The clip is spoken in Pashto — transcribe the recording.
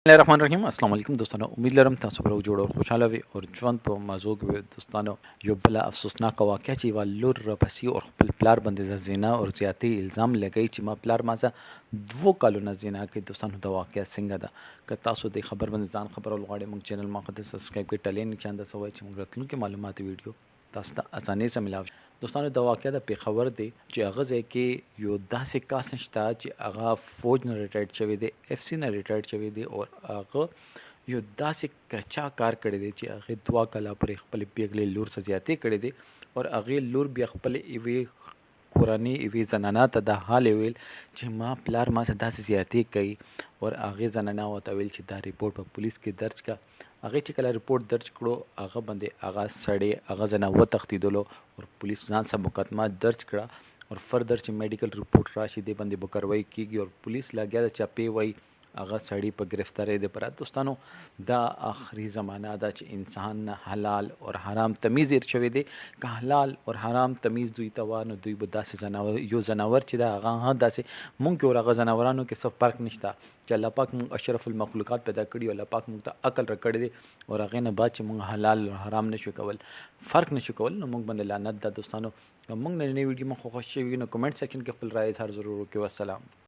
بسم الله الرحمن الرحیم. السلام علیکم دوستانو. امید لرم تاسو به جوړ او خوشاله وي او ژوند په مازوګ وي. دوستانو یو بل افسوسناک واقعه چې یوه لور راپسې او خپل پلار باندې د زنا او زیاتۍ الزام لګوي چې ما پلار ما څه 2 کالونه زنا کوي. دوستانو دا واقعه څنګه ده؟ که تاسو د خبر باندې ځان خبرول غواړئ موږ چینل ما خو سبسکرایب کړئ، ټلې نه چانده سوای چې موږ راتلونکي معلومات ویډیو تاسو ته اسانۍ سره ملاو شي. دوستانو دا واقعه د پیښور دی چې هغه ځای کې یو داسې کس شته چې هغه فوج نه ریټایرډ شوی دی، اف سی نه ریټایرډ شوی دی او هغه یو داسې کچا کار کړی دی چې هغې 2 کاله پورې خپلې پیغلې لور څه زیاتې کړې دي او هغې لور بیا خپلې یوې کورنۍ یوې زنانه ته دا حال ویل چې ما پلار ما څه داسې زیاتې کوي او هغې زنانه ورته ویل چې دا ریپورټ په پولیس کې درج کړه. هغې چې کله ریپورټ درج کړو هغه باندې هغه سړی هغه زنه وتښتېدلو او پولیس ځان سره مقدمه درج کړه او فردر چې میډیکل ریپورټ راشي دې باندې به کاروایي کېږي او پولیس لګیا ده چپې وایي هغه سړی په گرفتارۍ د پره. دوستانو دا آخري زمانه ده چې انسان نه حلال او حرام تمیز هېر شوی دی. که حلال او حرام تمیز دوی ته وه نو دوی به داسې یو زناور چې ده هغه هم داسې مونږ کې او هغه زناورانو کې څه فرق نشته چې الله پاک مونږ اشرف المخلوقات پیدا کړي او الله پاک مونږ ته عقل راکړی دی او هغې نه بعد چې مونږ حلال او حرام نشو کول فرق نشو کول نو مونږ باندې لعنت ده. دوستانو که مونږ نننۍ ویډیو مونږ خوښ شوي نو کمنټ سیکشن کې خپل رایې اظهار ضرور وکړئ. والسلام.